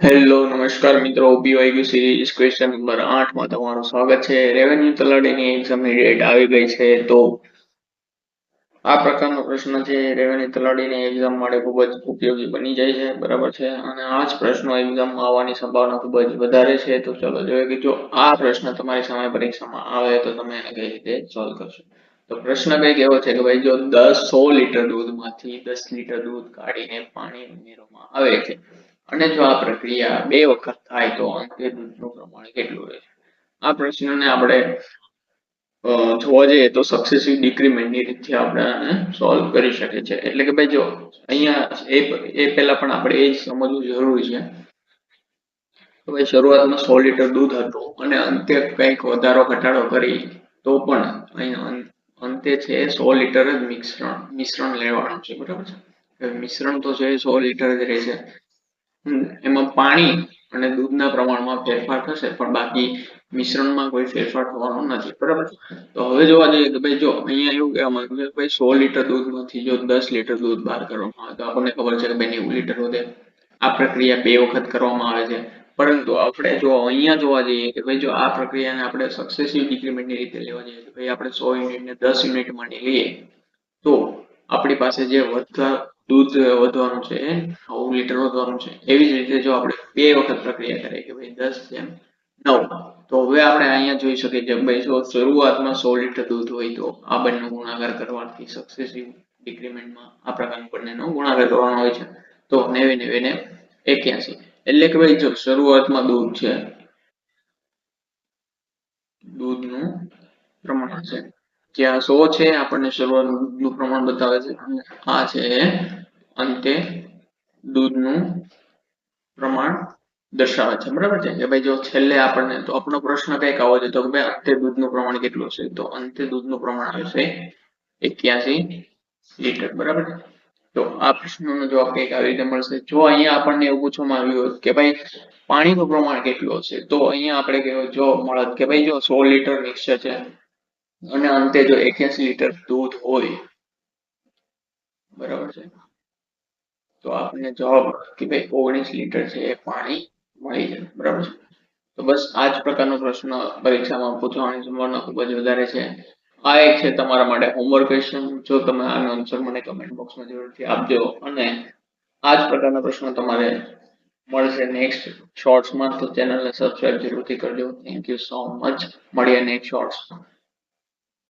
Hello નમસ્કાર મિત્રો બીવાયક્યુ series question number 8 માં તમારું સ્વાગત છે। રેવન્યુ તલાટીની એક્ઝામની ડેટ આવી ગઈ છે તો આ પ્રકારનો પ્રશ્ન છે રેવન્યુ તલાટીની એક્ઝામ માટે ખૂબ જ ઉપયોગી બની જાય છે, બરાબર છે। અને આ જ પ્રશ્નો એક્ઝામમાં આવવાની સંભાવના ખૂબ જ વધારે છે। તો ચલો જોઈએ કે જો આ પ્રશ્ન તમારી સામે પરીક્ષામાં આવે તો તમે એને કઈ રીતે સોલ્વ કરશો। તો પ્રશ્ન કંઈક એવો છે કે ભાઈ જો 100 લીટર દૂધમાંથી 10 લીટર દૂધ કાઢીને પાણી ઉમેરવામાં આવે છે અને જો આ પ્રક્રિયા 2 વખત થાય તો અંતે દૂધનું પ્રમાણ કેટલું રહે છે। આ પ્રશ્નને આપણે જોવા જઈએ તો સક્સેસિવ ડિક્રીમેન્ટની રીતથી આપણે આને સોલ્વ કરી શકીએ છીએ। એટલે કે ભાઈ જો અહીંયા એ પહેલા પણ આપણે એ જ સમજવું જરૂરી છે કે ભાઈ શરૂઆતમાં 100 લીટર દૂધ હતું અને અંતે કંઈક વધારો ઘટાડો કરી તો પણ અહીંયા અંતે છે 100 લીટર જ મિશ્રણ લેવાનું છે, બરાબર છે। મિશ્રણ તો છે 100 લીટર જ રહેશે। એમાં પાણી અને દૂધના પ્રમાણમાં ફેરફાર થશે પણ બાકી મિશ્રણમાં કોઈ ફેરફાર થવાનો નથી, બરાબર। તો હવે જોવા જઈએ કે ભાઈ જો અહીંયા એવું કહેવામાં આવ્યું કે ભાઈ 100 લીટર દૂધમાંથી જો 10 લીટર દૂધ બહાર કરવામાં આવે તો આપણને ખબર છે કે ભાઈ 90 લીટર વધે। આ પ્રક્રિયા 2 વખત કરવામાં આવે છે, પરંતુ આપણે જો અહીંયા જોવા જઈએ કે ભાઈ જો આ પ્રક્રિયાને આપણે સક્સેસિવ ડિક્રીમેન્ટની રીતે લેવા જઈએ તો ભાઈ આપણે 100 યુનિટને 10 યુનિટ માટે લઈએ તો આપણી પાસે જે દૂધ વધવાનું છે 9 લીટર વધવાનું છે। એવી જ રીતે જો આપણે 2 વખત પ્રક્રિયા કરીએ કે ભાઈ 10/9 તો હવે આપણે અહીંયા જોઈ શકીએ કે ભાઈ જો શરૂઆતમાં 100 લીટર દૂધ હોય તો આ બંને ગુણાકાર કરવાથી સક્સેસિવ ડિક્રીમેન્ટમાં આ પ્રકારનું બંનેનો ગુણાકાર કરવાનો હોય છે। તો 90 90 ને 81 એટલે કે ભાઈ જો શરૂઆતમાં દૂધ છે, દૂધનું પ્રમાણ છે જ્યાં 100 છે આપણને શરૂઆતનું દૂધનું પ્રમાણ બતાવે છે અને આ છે અંતે દૂધનું પ્રમાણ દર્શાવે છે, બરાબર છે। કે ભાઈ જો છેલ્લે આપણને તો આપણો પ્રશ્ન કંઈક આવો છે તો કે ભાઈ અંતે દૂધનું પ્રમાણ કેટલું છે તો અંતે દૂધનું પ્રમાણ આવશે 81 લીટર, બરાબર છે। તો આ પ્રશ્નનો જવાબ કંઈક આવી રીતે મળશે। જો અહીંયા આપણને એવું પૂછવામાં આવ્યું હોત કે ભાઈ પાણીનું પ્રમાણ કેટલું હશે તો અહીંયા આપણે જો મળત કે ભાઈ જો 100 લીટર મિક્સચર છે અને અંતે જો 81 લીટર દૂધ હોય, બરાબર છે, તો આપણને જવાબ કે ભાઈ 19 લીટર છે એ પાણી મળી જાય, બરાબર છે। તો બસ આ જ પ્રકારનો પ્રશ્ન પરીક્ષામાં પૂછવાની સંભાવના ખૂબ જ વધારે છે। આ એક છે તમારા માટે હોમવર્ક ક્વેશ્ચન। જો તમે આનો આન્સર મને કમેન્ટ બોક્સમાં જરૂરથી આપજો અને આ જ પ્રકારના પ્રશ્નો તમારે મળશે નેક્સ્ટ શોર્ટ્સમાં, તો ચેનલને સબસ્ક્રાઇબ જરૂરથી કરજો। Thank you so much. મળીએ નેક્સ્ટ શોર્ટ્સમાં।